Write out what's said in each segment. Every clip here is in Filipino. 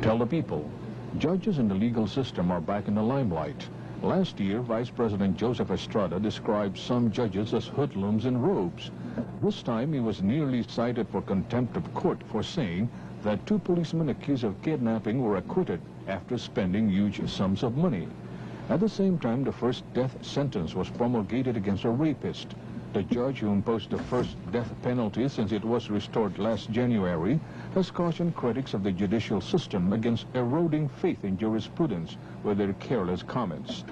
Tell the people, judges in the legal system are back in the limelight. Last year, Vice President Joseph Estrada described some judges as hoodlums in robes. This time, he was nearly cited for contempt of court for saying that 2 policemen accused of kidnapping were acquitted after spending huge sums of money. At the same time, the first death sentence was promulgated against a rapist. The judge who imposed the first death penalty since it was restored last January has cautioned critics of the judicial system against eroding faith in jurisprudence with their careless comments.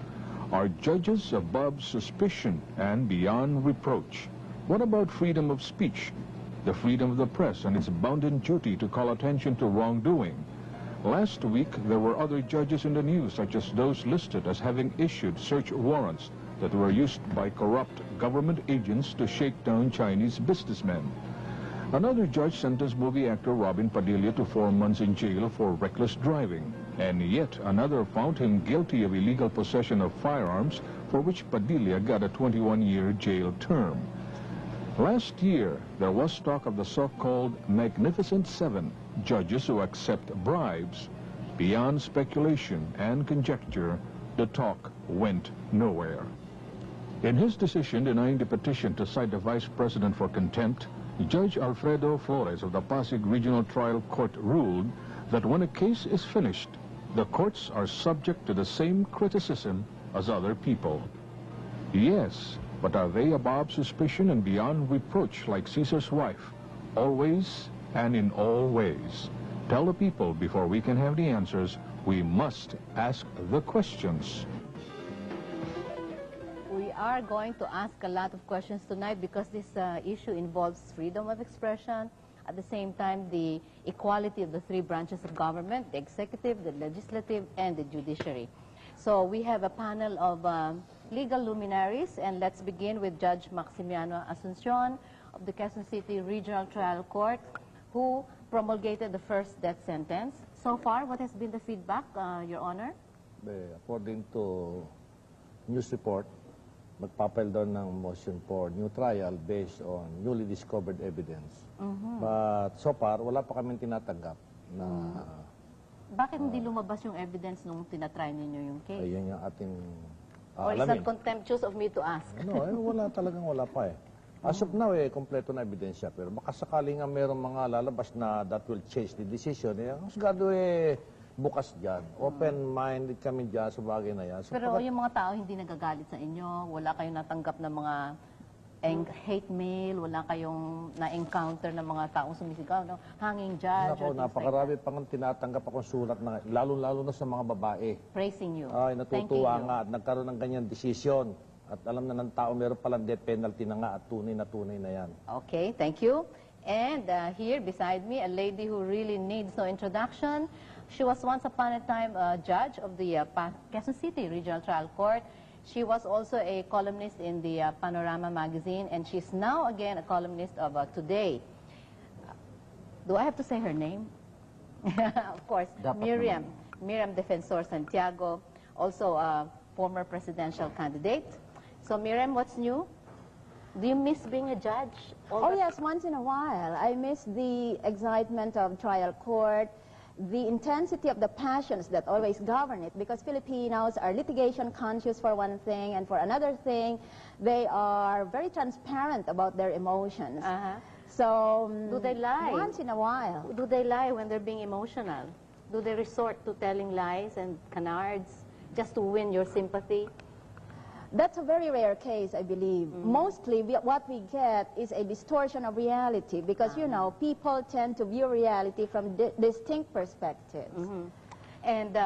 Are judges above suspicion and beyond reproach? What about freedom of speech, the freedom of the press, and its bounden duty to call attention to wrongdoing? Last week, there were other judges in the news, such as those listed as having issued search warrants that were used by corrupt government agents to shake down Chinese businessmen. Another judge sentenced movie actor Robin Padilla to 4 months in jail for reckless driving, and yet another found him guilty of illegal possession of firearms, for which Padilla got a 21-year jail term. Last year, there was talk of the so-called Magnificent Seven, judges who accept bribes. Beyond speculation and conjecture, the talk went nowhere. In his decision denying the petition to cite the Vice President for contempt, Judge Alfredo Flores of the Pasig Regional Trial Court ruled that when a case is finished, the courts are subject to the same criticism as other people. Yes, but are they above suspicion and beyond reproach like Caesar's wife, always and in all ways? Tell the people before we can have the answers. We must ask the questions. We are going to ask a lot of questions tonight because this issue involves freedom of expression, at the same time the equality of the 3 branches of government, the executive, the legislative, and the judiciary. So we have a panel of legal luminaries, and let's begin with Judge Maximiano Asuncion of the Quezon City Regional Trial Court, who promulgated the first death sentence. So far, what has been the feedback, Your Honor? According to news report, magpapile doon ng motion for new trial based on newly discovered evidence. But so far, wala pa kami tinatanggap na... Bakit hindi lumabas yung evidence nung tinatry ninyo yung case? Ayun yung ating Or is that contemptuous of me to ask? No, wala talagang wala pa eh. As of now, kompleto na ebidensya. Pero baka sakali nga mayroong mga lalabas na that will change the decision. Ang sigado bukas dyan. Open-minded kami dyan sa bagay na yan. So, pero yung mga tao hindi nagagalit sa inyo, wala kayong natanggap na mga hate mail, wala kayong na-encounter na mga taong sumisigaw, no? Hanging judge. Nako, napakarami pang tinatanggap akong sulat na lalo-lalo na sa mga babae. Praising you. Ay, natutuwa nga at nagkaroon ng ganyan desisyon. At alam na ng tao, meron palang death penalty na nga at tunay na yan. Okay, thank you. And here beside me, a lady who really needs no introduction. She was once upon a time a judge of the Quezon City Regional Trial Court. She was also a columnist in the Panorama magazine, and she's now again a columnist of Today. Do I have to say her name? Of course, Miriam Defensor Santiago, also a former presidential candidate. So Miriam, what's new? Do you miss being a judge? Oh yes, once in a while. I miss the excitement of trial court, the intensity of the passions that always govern it, because Filipinos are litigation conscious for one thing, and for another thing, they are very transparent about their emotions. So, do they lie? Once in a while. Do they lie when they're being emotional? Do they resort to telling lies and canards just to win your sympathy? That's a very rare case, I believe. Mostly, what we get is a distortion of reality because, you know, people tend to view reality from distinct perspectives. And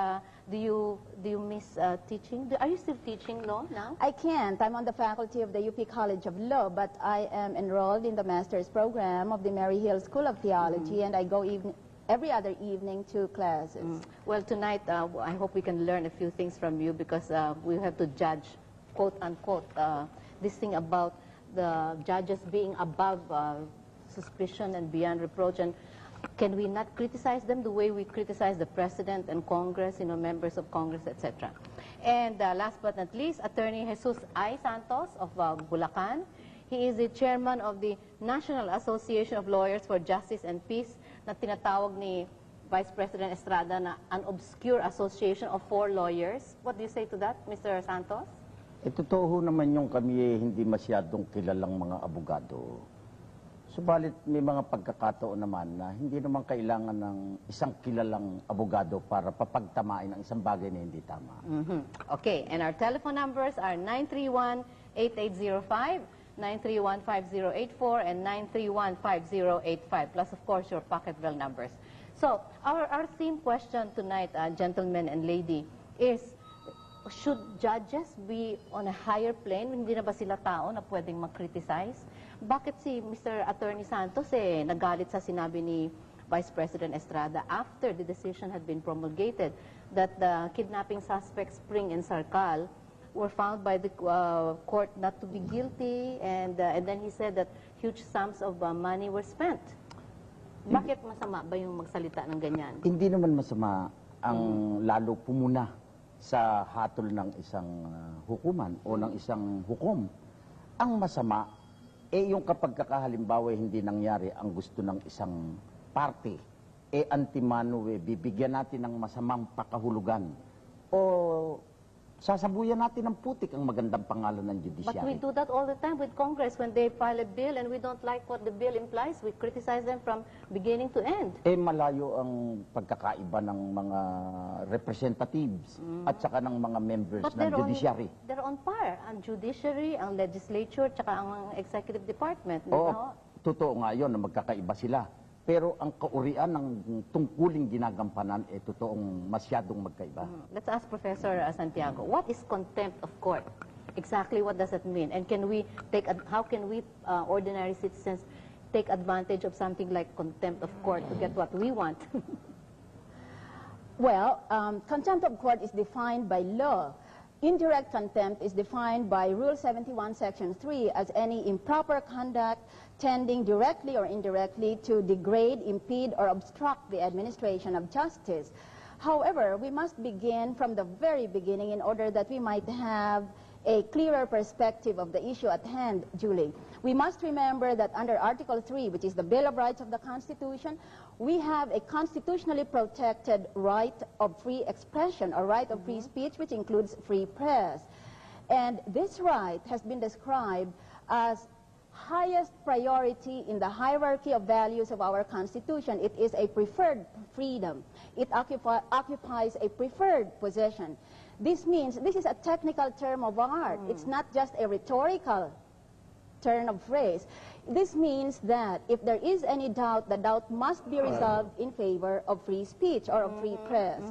do you miss teaching? Are you still teaching law now? I can't. I'm on the faculty of the UP College of Law, but I am enrolled in the master's program of the Mary Hill School of Theology, and I go every other evening to classes. Well, tonight, I hope we can learn a few things from you because we have to judge, quote unquote, this thing about the judges being above suspicion and beyond reproach. And can we not criticize them the way we criticize the President and Congress, you know, members of Congress, etc.? And last but not least, Attorney Jesus I. Santos of Bulacan. He is the chairman of the National Association of Lawyers for Justice and Peace na tinatawag ni Vice President Estrada na an obscure association of 4 lawyers. What do you say to that, Mr. Santos? Totoo naman yung kami hindi masyadong kilalang mga abogado. Subalit may mga pagkakataon naman na hindi naman kailangan ng isang kilalang abogado para papagtamain ang isang bagay na hindi tama. Okay, and our telephone numbers are 931-8805, 931-5084, and 931-5085, plus of course your pocket bell numbers. So, our theme question tonight, gentlemen and lady, is should judges be on a higher plane? Hindi na ba sila tao na pwedeng mag-criticize? Bakit si Mr. Attorney Santos nagalit sa sinabi ni Vice President Estrada after the decision had been promulgated that the kidnapping suspects Spring and Sarkal were found by the court not to be guilty, and then he said that huge sums of money were spent. Bakit masama ba yung magsalita ng ganyan? Hindi naman masama ang lalo pumuna sa hatol ng isang hukuman o ng isang hukom. Ang masama, yung kapag kakahalimbawa hindi nangyari ang gusto ng isang party, antimano, bibigyan natin ng masamang pakahulugan o sasabuyan natin ng putik ang magandang pangalan ng judiciary. But we do that all the time with Congress when they file a bill and we don't like what the bill implies. We criticize them from beginning to end. Malayo ang pagkakaiba ng mga representatives at saka ng mga members ng judiciary. They're on par. Ang judiciary, ang legislature, tsaka ang executive department. Oo, totoo nga yun na magkakaiba sila. Pero ang kaurian ng tungkuling ginagampanan totoong masyadong magkaiba. Let's ask Professor Santiago, what is contempt of court? Exactly what does it mean? And how can we ordinary citizens take advantage of something like contempt of court to get what we want? Well, contempt of court is defined by law. Indirect contempt is defined by Rule 71, Section 3 as any improper conduct tending directly or indirectly to degrade, impede, or obstruct the administration of justice. However, we must begin from the very beginning in order that we might have a clearer perspective of the issue at hand, Julie. We must remember that under Article 3, which is the Bill of Rights of the Constitution, we have a constitutionally protected right of free expression or right of free speech, which includes free press. And this right has been described as highest priority in the hierarchy of values of our Constitution. It is a preferred freedom. It occupies a preferred position. This means, this is a technical term of art. It's not just a rhetorical turn of phrase. This means that if there is any doubt, the doubt must be resolved in favor of free speech or of free press.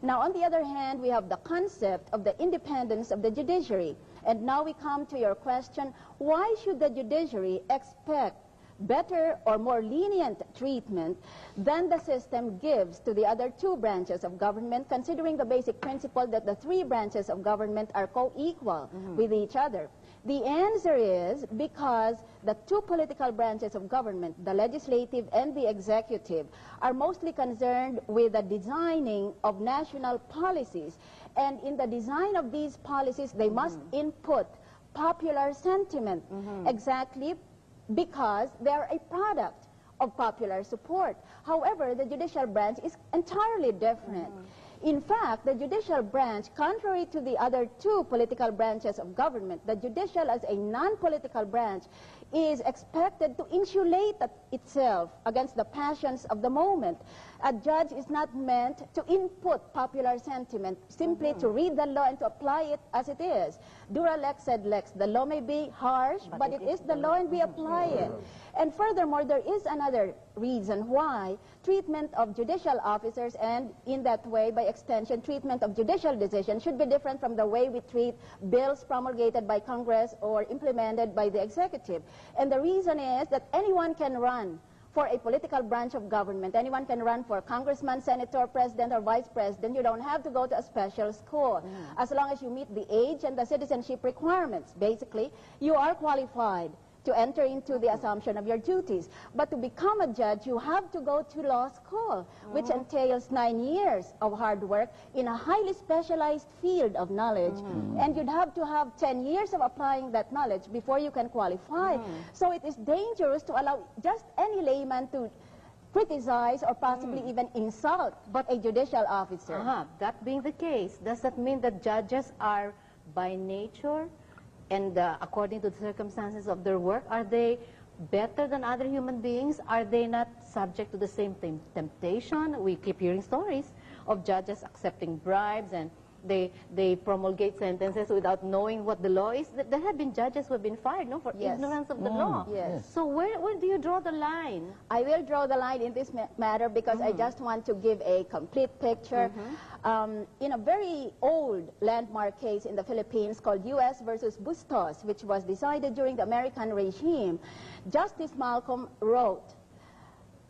Now, on the other hand, we have the concept of the independence of the judiciary. And now we come to your question, why should the judiciary expect better or more lenient treatment than the system gives to the other two branches of government, considering the basic principle that the three branches of government are co-equal with each other? The answer is because the two political branches of government, the legislative and the executive, are mostly concerned with the designing of national policies. And in the design of these policies, they must input popular sentiment, exactly because they are a product of popular support. However, the judicial branch is entirely different. In fact, the judicial branch, contrary to the other two political branches of government, the judicial as a non-political branch is expected to insulate itself against the passions of the moment. A judge is not meant to input popular sentiment, simply to read the law and to apply it as it is. Dura lex sed lex. The law may be harsh, but it is the law and we apply it. And furthermore, there is another reason why treatment of judicial officers and in that way, by extension, treatment of judicial decisions should be different from the way we treat bills promulgated by Congress or implemented by the executive. And the reason is that anyone can run for a political branch of government. Anyone can run for congressman, senator, president, or vice president. You don't have to go to a special school. As long as you meet the age and the citizenship requirements, basically, you are qualified to enter into the assumption of your duties. But to become a judge, you have to go to law school, which entails 9 years of hard work in a highly specialized field of knowledge. And you'd have to have 10 years of applying that knowledge before you can qualify. So it is dangerous to allow just any layman to criticize or possibly even insult a judicial officer. That being the case, does that mean that judges are by nature and according to the circumstances of their work, are they better than other human beings? Are they not subject to the same temptation? We keep hearing stories of judges accepting bribes, and they promulgate sentences without knowing what the law is. There have been judges who have been fired, no, for ignorance of the law. Yes. So where do you draw the line? I will draw the line in this matter because I just want to give a complete picture. In a very old landmark case in the Philippines called U.S. versus Bustos, which was decided during the American regime, Justice Malcolm wrote,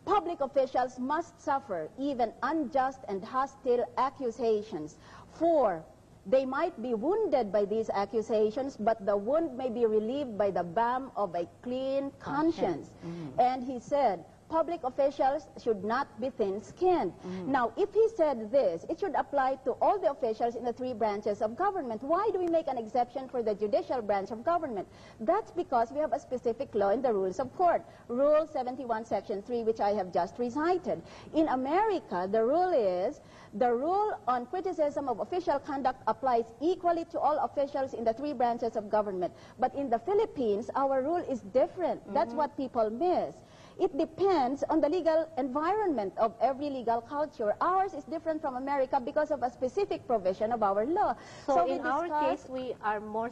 "Public officials must suffer even unjust and hostile accusations, for they might be wounded by these accusations, but the wound may be relieved by the balm of a clean conscience." And he said, public officials should not be thin-skinned. Now, if he said this, it should apply to all the officials in the three branches of government. Why do we make an exception for the judicial branch of government? That's because we have a specific law in the rules of court, Rule 71, Section 3, which I have just recited. In America, the rule is, the rule on criticism of official conduct applies equally to all officials in the three branches of government. But in the Philippines, our rule is different. That's what people miss. It depends on the legal environment of every legal culture. Ours is different from America because of a specific provision of our law. So in our case, we are more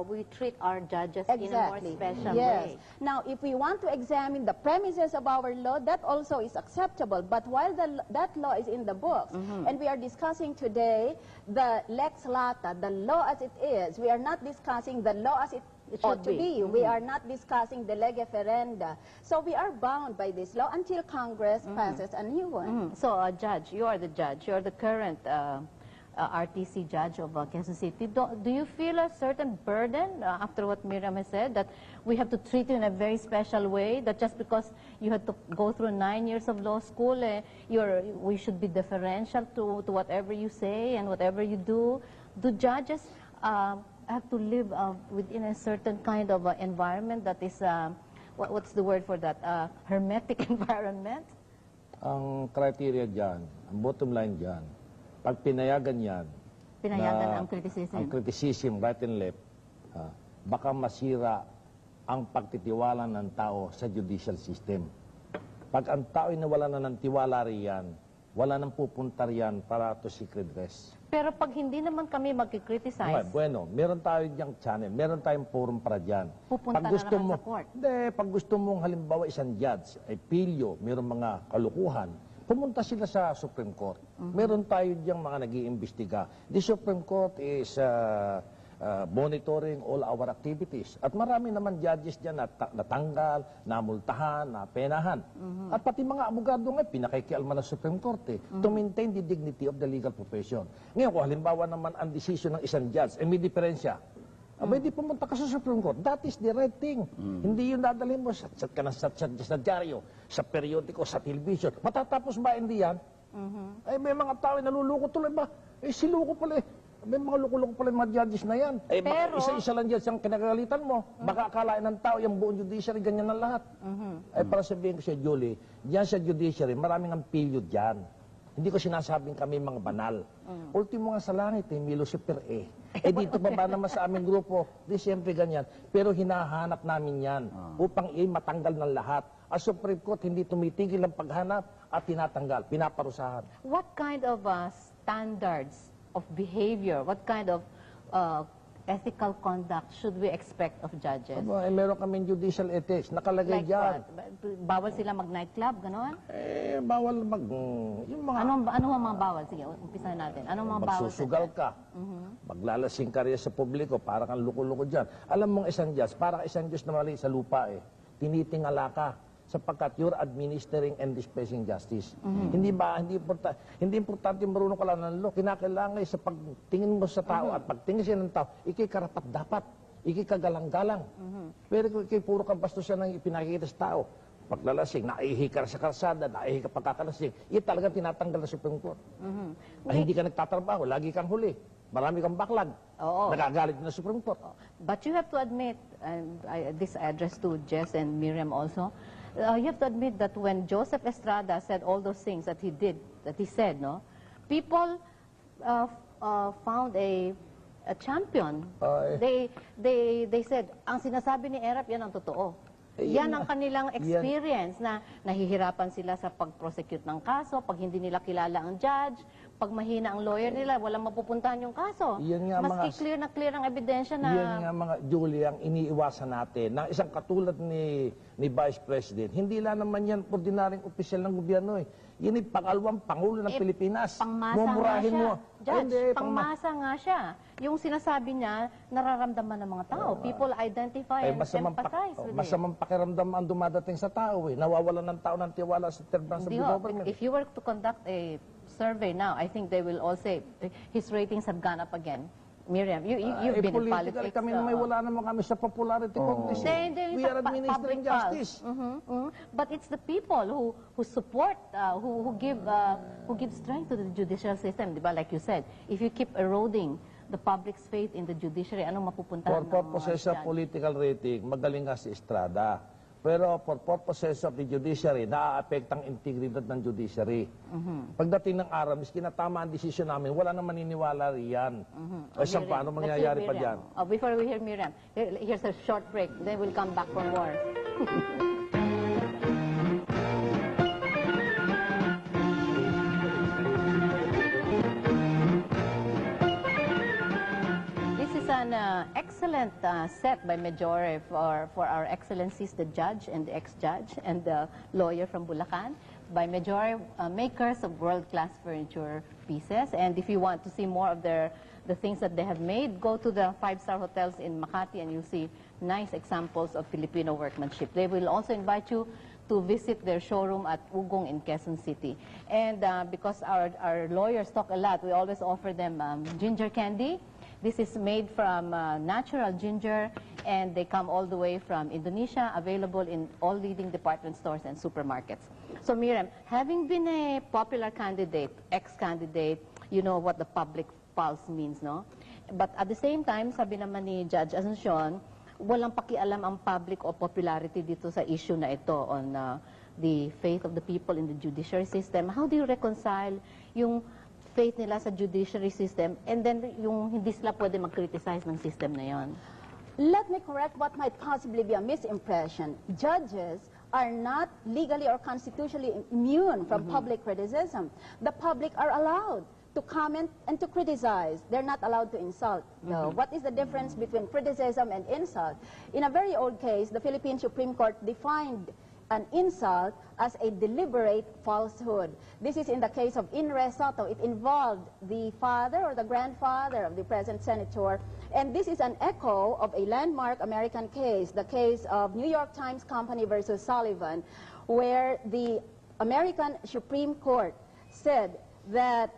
we treat our judges in a more special way. Now, if we want to examine the premises of our law, that also is acceptable. But while that law is in the books, and we are discussing today the lex lata, the law as it is, we are not discussing the law as it ought to be. We are not discussing the lege ferenda. So we are bound by this law until Congress passes a new one. So, Judge, you are the judge. You are the current RTC judge of Quezon City. Do you feel a certain burden after what Miriam has said, that we have to treat you in a very special way, that just because you had to go through 9 years of law school, we should be deferential to whatever you say and whatever you do? Do judges have to live within a certain kind of environment that is, what's the word for that, hermetic environment? Ang criteria dyan, ang bottom line dyan, pag pinayagan yan, Pinayagan ang criticism. Ang criticism, right and left, baka masira ang pagtitiwala ng tao sa judicial system. Pag ang tao ay nawala na ng tiwala riyan, wala nang pupunta riyan para to seek redress. Pero pag hindi naman kami magkikriticize, Bueno, meron tayo diyang channel, meron tayong forum para dyan. Pupunta na naman sa court. Hindi, pag gusto mong halimbawa isang judge, ay pilyo, meron mga kalukuhan, pumunta sila sa Supreme Court. Meron tayo diyang mga nag-iimbestiga. The Supreme Court is monitoring all our activities. At marami naman judges dyan na natanggal, namultahan, napenahan. At pati mga abogado nga, pinakikialma ng Supreme Court to maintain the dignity of the legal profession. Ngayon, kung halimbawa naman ang decision ng isang judge, may diferensya. Abay, di pumunta ka sa Supreme Court. That is the right thing. Hindi yun dadalhin mo sa dyaryo, sa periodiko, sa television. Matatapos ba hindi yan? Ay, may mga tao naluluko tuloy ba? Siluko pala May mga lukulong pala yung mga judges na yan. Pero, isa-isa lang judge ang kinagalitan mo. Baka akalain ng tao, yung buong judiciary, ganyan na lahat. Para sabihin ko siya, Julie, diyan sa judiciary, maraming ang pilyo dyan. Hindi ko sinasabing kami mga banal. Ultimo nga sa langit, may Lucifer dito baba naman sa aming grupo, di siyempre ganyan. Pero hinahanap namin yan upang matanggal ng lahat. Ang Supreme Court hindi tumitigil ang paghanap at tinatanggal, pinaparusahan. What kind of standards of behavior, what kind of ethical conduct should we expect of judges? Meron kaming judicial ethics, nakalagay Like dyan. what? Bawal sila mag-nightclub, gano'n? Bawal yung mga... Ano mga bawal? Sige, umpisahan natin. Anong mga bawal? Magsusugal ka. Maglalasing ka rin sa publiko, para kang luko-luko dyan. Alam mong isang judge, para isang Diyos na mali sa lupa tinitingala ka sapagkat you're administering and dispensing justice. Hindi importante marunong ka lang ng law. Kinakailangan sa pagtingin mo sa tao at pagtingin siya ng tao, ikikarapat dapat, ikikagalang-galang. Pero kung puro ka bastusan ng ipinakikita sa tao, paglalasing, naihi ka sa kalsada, naihi ka pagkakalasing, yan talagang tinatanggal na Supreme Court. Ay, hindi ka nagtatrabaho, lagi kang huli. Marami kang backlog. Nagagalit na Supreme Court. But you have to admit, and this address to Jess and Miriam also, You have to admit that when Joseph Estrada said all those things that he did, that he said, no, people found a champion. They said, ang sinasabi ni Erap, yan ang totoo. Yan ang kanilang experience na nahihirapan sila sa pag-prosecute ng kaso, pag hindi nila kilala ang judge, pag mahina ang lawyer nila, walang mapupuntahan yung kaso. Maski clear ang ebidensya na... Yan nga mga, Julie, ang iniiwasan natin ng isang katulad ni Vice President. Hindi lang naman yan ordinaryong opisyal ng gobyerno eh. Yan ay pangalawang Pangulo ng Pilipinas. Pangmasa nga siya. Judge, pangmasa nga siya. Yung sinasabi niya, nararamdaman ng mga tao. People identify and empathize with it. Masamang pakiramdam ang dumadating sa tao eh. Nawawalan ng tao ng tiwala sa third branch of the government. If you were to conduct a survey now, I think they will all say his ratings have gone up again. Miriam, you've been in politics. Kami naman wala naman kami sa popularity contest. We are administering justice. But it's the people who support, who give strength to the judicial system, di ba? Like you said, if you keep eroding the public's faith in the judiciary, anong mapupuntahan ng For purposes of political rating, magaling nga si Estrada. Pero for purposes of the judiciary, naaapekta ang integridad ng judiciary. Pagdating ng araw, miski na tama ang desisyon namin, wala nang maniniwala riyan. O siyang paano mangyayari pa dyan? Before we hear Miriam, here's a short break. Then we'll come back for more. An excellent set by Majore for our excellencies, the judge and the ex-judge and the lawyer from Bulacan, by Majore, makers of world-class furniture pieces. And if you want to see more of the things that they have made, go to the 5-star hotels in Makati and you'll see nice examples of Filipino workmanship. They will also invite you to visit their showroom at Ugong in Quezon City. And because our lawyers talk a lot, we always offer them ginger candy. This is made from natural ginger, and they come all the way from Indonesia, available in all leading department stores and supermarkets. So Miriam, having been a popular candidate, ex-candidate, you know what the public pulse means, no? But at the same time, sabi naman ni Judge Asuncion, walang pakialam ang public o popularity dito sa issue na ito on the faith of the people in the judiciary system. How do you reconcile yung faith nila sa judiciary system and then yung hindi sila pwede mag-criticize ng system na yon? Let me correct what might possibly be a misimpression. Judges are not legally or constitutionally immune from public criticism. The public are allowed to comment and to criticize. They're not allowed to insult. What is the difference between criticism and insult? In a very old case, the Philippine Supreme Court defined an insult as a deliberate falsehood. This is in the case of In Re Soto. It involved the father or the grandfather of the present senator, and this is an echo of a landmark American case, the case of New York Times Company versus Sullivan, where the American Supreme Court said that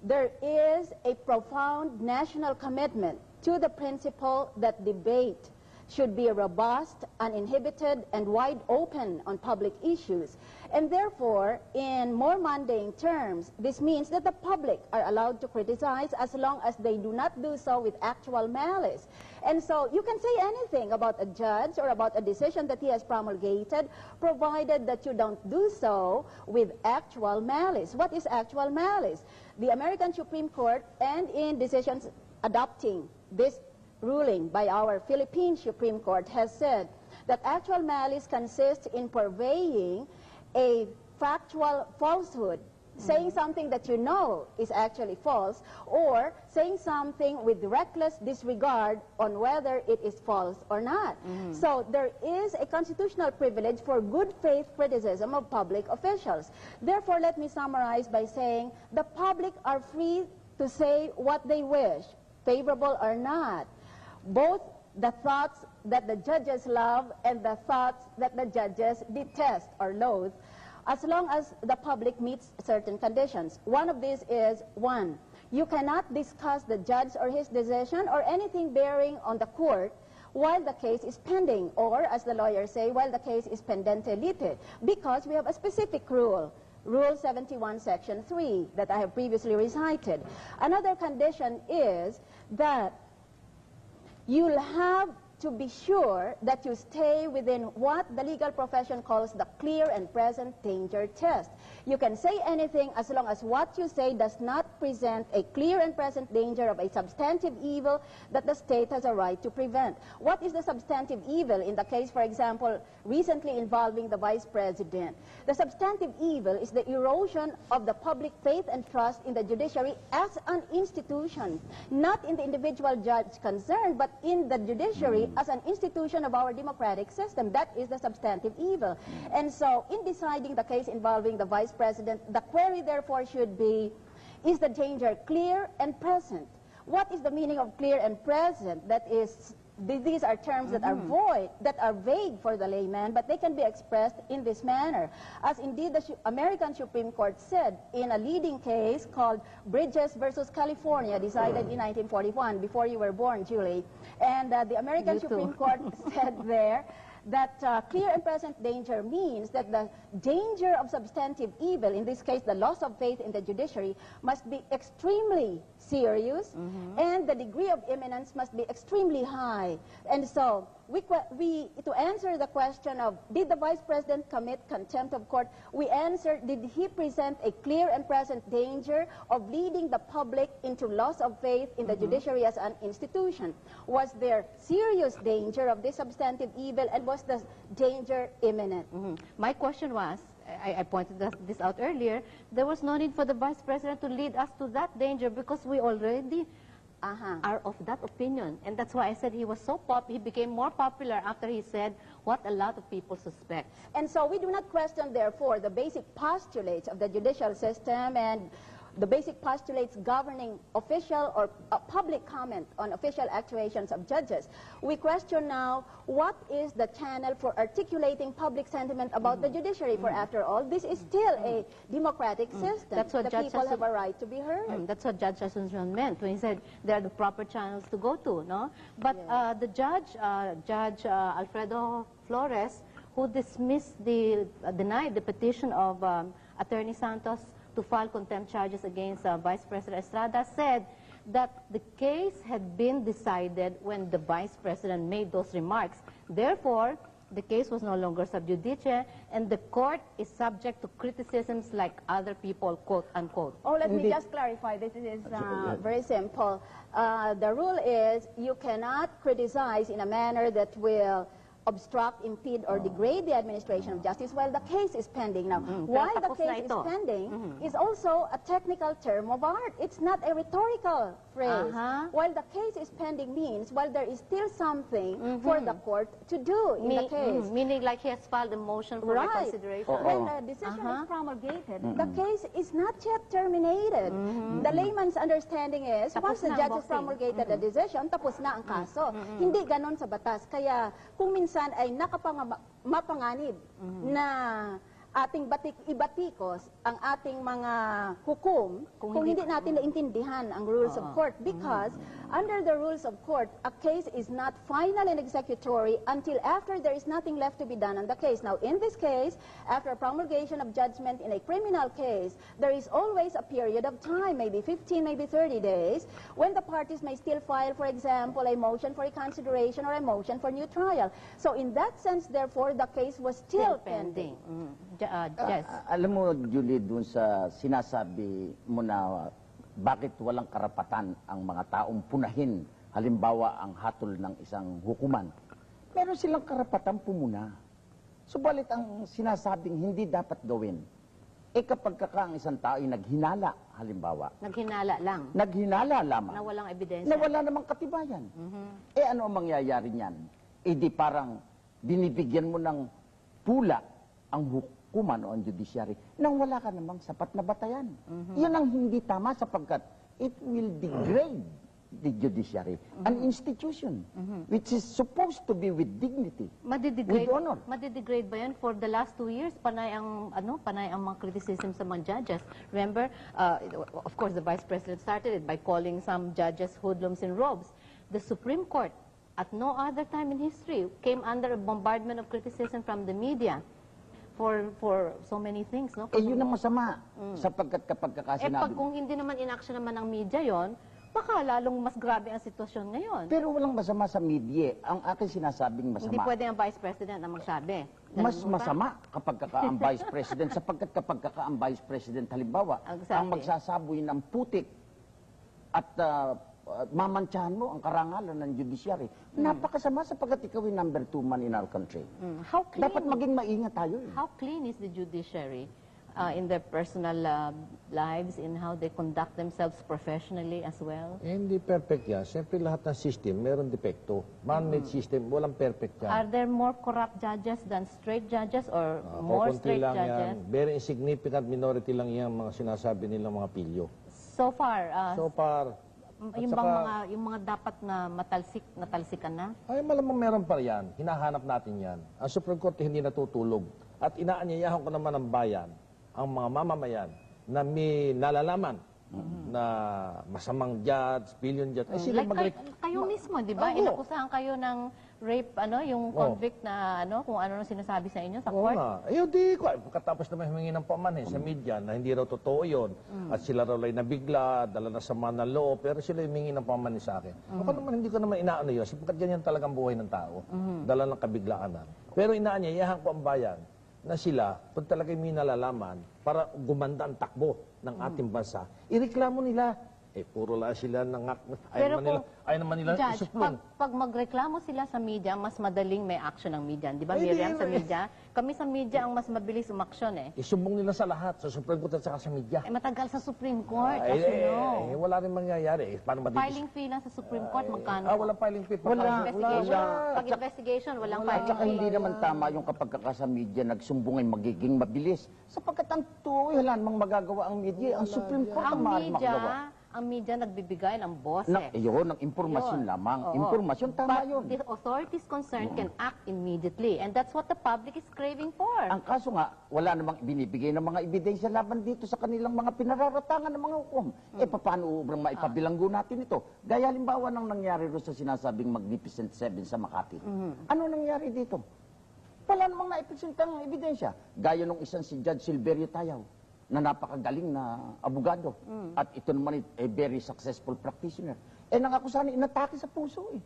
there is a profound national commitment to the principle that debate should be robust, uninhibited, and wide open on public issues. And therefore, in more mundane terms, this means that the public are allowed to criticize as long as they do not do so with actual malice. And so you can say anything about a judge or about a decision that he has promulgated, provided that you don't do so with actual malice. What is actual malice? The American Supreme Court, and in decisions adopting this ruling by our Philippine Supreme Court, has said that actual malice consists in purveying a factual falsehood, saying something that you know is actually false, or saying something with reckless disregard on whether it is false or not. So there is a constitutional privilege for good faith criticism of public officials. Therefore, let me summarize by saying the public are free to say what they wish, favorable or not. Both the thoughts that the judges love and the thoughts that the judges detest or loathe, as long as the public meets certain conditions. One of these is, 1, you cannot discuss the judge or his decision or anything bearing on the court while the case is pending, or, as the lawyers say, while the case is pendente lite, because we have a specific rule. Rule 71, Section 3, that I have previously recited. Another condition is that you'll have to be sure that you stay within what the legal profession calls the clear and present danger test. You can say anything as long as what you say does not present a clear and present danger of a substantive evil that the state has a right to prevent. What is the substantive evil in the case, for example, recently involving the Vice President? The substantive evil is the erosion of the public faith and trust in the judiciary as an institution, not in the individual judge concerned, but in the judiciary as an institution of our democratic system. That is the substantive evil. And so, in deciding the case involving the Vice President, the query therefore should be, is the danger clear and present? What is the meaning of clear and present? That is, these are terms that are void, that are vague for the layman, but they can be expressed in this manner. As indeed the American Supreme Court said in a leading case called Bridges versus California, decided in 1941, before you were born, Julie. And the American Supreme Court said there that clear and present danger means that the danger of substantive evil, in this case the loss of faith in the judiciary, must be extremely serious, and the degree of imminence must be extremely high. And so, to answer the question of, did the Vice President commit contempt of court, we answer, did he present a clear and present danger of leading the public into loss of faith in the judiciary as an institution? Was there serious danger of this substantive evil, and was the danger imminent? My question was, I pointed this out earlier, there was no need for the Vice President to lead us to that danger because we already are of that opinion. And that's why I said he was so he became more popular after he said what a lot of people suspect. And so we do not question, therefore, the basic postulates of the judicial system and the basic postulates governing official or public comment on official actuations of judges. We question now, what is the channel for articulating public sentiment about the judiciary? For after all, this is still a democratic system. That's what the Judge people have a right to be heard. That's what Judge Asuncion meant when he said there are the proper channels to go to, no? But the judge, Judge Alfredo Flores, who dismissed denied the petition of Attorney Santos to file contempt charges against Vice President Estrada, said that the case had been decided when the Vice President made those remarks. Therefore, the case was no longer sub judice, and the court is subject to criticisms like other people, quote unquote. Oh, let me just clarify. This is very simple. The rule is you cannot criticize in a manner that will obstruct, impede, or degrade the administration of justice while the case is pending. Now, while the case is pending is also a technical term of art. It's not a rhetorical phrase. While the case is pending means while there is still something for the court to do in the case. Meaning like he has filed a motion for reconsideration. When the decision is promulgated, the case is not yet terminated. The layman's understanding is, once the judge has promulgated the decision, tapos na ang kaso. Hindi ganon sa batas. Kaya kung minsan ay mapanganib na ating ibatikos ang ating mga hukom kung hindi natin naintindihan ang rules of court, because under the rules of court, a case is not final and executory until after there is nothing left to be done on the case. Now, in this case, after promulgation of judgment in a criminal case, there is always a period of time, maybe 15, maybe 30 days, when the parties may still file, for example, a motion for reconsideration or a motion for new trial. So in that sense, therefore, the case was still pending. Yes. Alam mo, Julie, dun sa sinasabi mo na bakit walang karapatan ang mga taong punahin, halimbawa ang hatol ng isang hukuman, meron silang karapatan pumuna. Subalit ang sinasabing hindi dapat gawin, kapag ang isang tao ay naghinala, halimbawa. Naghinala lang. Naghinala lamang. Na walang ebidensya. Na wala namang katibayan. Ano ang mangyayari niyan? Di parang binibigyan mo ng pula ang hukuman o ang judiciary nang wala ka namang sapat na batayan. Yan ang hindi tama sapagkat it will degrade the judiciary, an institution which is supposed to be with dignity, with honor. Madidegrade ba yan? For the last 2 years, panay ang mga criticism sa mga judges. Remember, of course, the Vice President started it by calling some judges hoodlums in robes. The Supreme Court, at no other time in history, came under a bombardment of criticism from the media for so many things, no? Yun ang masama. Sapagkat kapag kakasinabi... Kung hindi naman inaction naman ng media yon, baka lalong mas grabe ang sitwasyon ngayon. Pero walang masama sa media. Ang akin sinasabing masama. Hindi pwede ang Vice President na magsabi. Mas masama kapag ang Vice President, sapagkat kapag ang Vice President, halimbawa, Exactly. ang magsasaboy ng putik at mamantsahan mo ang karangalan ng judiciary. Napakasama sapagkat ikaw yung number 2 man in our country. How clean, Dapat maging maingat tayo. how clean is the judiciary in their personal lives, in how they conduct themselves professionally as well? Hindi perfect yan. Siyempre lahat ng system, meron depekto. Man-made system, walang perfect yan. Are there more corrupt judges than straight judges or more Kukunti straight lang judges? yan. Very insignificant minority lang yan mga sinasabi nilang mga pilyo. So far, So far, yung mga dapat na natalsikan na? ay malamang meron pa yan. Hinahanap natin yan. Ang Supreme Court hindi natutulog. At inaanyayahan ko naman ang bayan, ang mga mamamayan, na may nalalaman na masamang judge, billion judge. Ay sila Like kayo mismo, di ba? Oo. Inakusahan kayo ng rape, yung convict na kung ano sinasabi sa inyo sa Oo court? nga. Eh, di ko. Pagkatapos naman humingi ng pamanhin sa media na hindi raw totoo yun. At sila raw ay nabigla, dala na sa mga loob, pero sila humingi ng pamanhin sa akin. Ako naman, hindi ko naman inaano yun. Sapagkat ganyan talagang buhay ng tao. Dala ng kabiglaan. Pero inaanyayahan ko ang bayan na sila, kung talaga may nalalaman, para gumanda ang takbo ng ating bansa, ireklamo nila. Eh, puro lang sila Pero ayaw naman nila Judge, isuplong. pag magreklamo sila sa media, mas madaling may action ng media. Di ba, Miriam, sa media? Kami sa media ang mas mabilis umaksyon eh. Isumbong nila sa lahat, sa Supreme Court at saka sa media. Matagal sa Supreme Court, as you know. Wala rin mangyayari. Paano matitiis? Filing fee lang sa Supreme Court, magkano? Walang filing fee. Investigation. Pag investigation, walang At filing saka fee. hindi naman tama yung kapag sa media nagsumbong ay magiging mabilis. Sapagkat ang tuwi, wala namang magagawa ang media. Ang Supreme Court ang maaaring magawa. Ang media nagbibigay ng boses. Ng impormasyon lamang. Oo. Impormasyon, tama But yun. the authorities concerned can act immediately. And that's what the public is craving for. Ang kaso nga, wala namang binibigay ng mga ebidensya laban dito sa kanilang mga pinararatangan ng mga hukom. Paano maipabilanggo natin ito? Gaya halimbawa ng nangyari ro sa sinasabing Magnificent Seven sa Makati. Ano nangyari dito? Wala namang naipresentang ebidensya. Gaya nung isang si Judge Silverio Tayaw, na napakagaling na abogado. At ito naman ay very successful practitioner. Nangako sana inatake sa puso eh.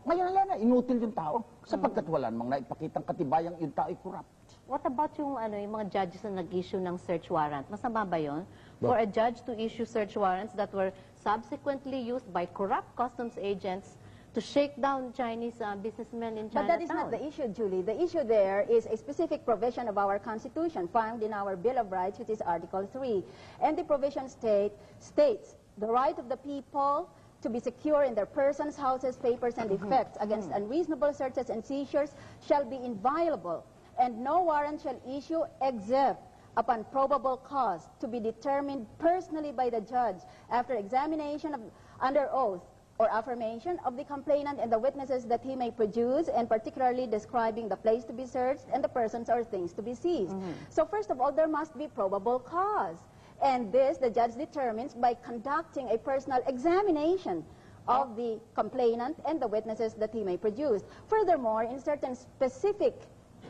Ngayon wala na, inutil yung tao. Sapagkat wala namang naipakitang katibayang yung tao ay corrupt. What about yung mga judges na nag-issue ng search warrant? Masama ba yun? For a judge to issue search warrants that were subsequently used by corrupt customs agents to shake down Chinese businessmen in Chinatown. But that is not the issue, Julie. The issue there is a specific provision of our Constitution found in our Bill of Rights, which is Article 3. And the provision states the right of the people to be secure in their persons, houses, papers, and effects against unreasonable searches and seizures shall be inviolable, and no warrant shall issue except upon probable cause to be determined personally by the judge after examination under oath or affirmation of the complainant and the witnesses that he may produce, and particularly describing the place to be searched and the persons or things to be seized. So first of all, there must be probable cause. And this, the judge determines by conducting a personal examination of the complainant and the witnesses that he may produce. Furthermore, in certain specific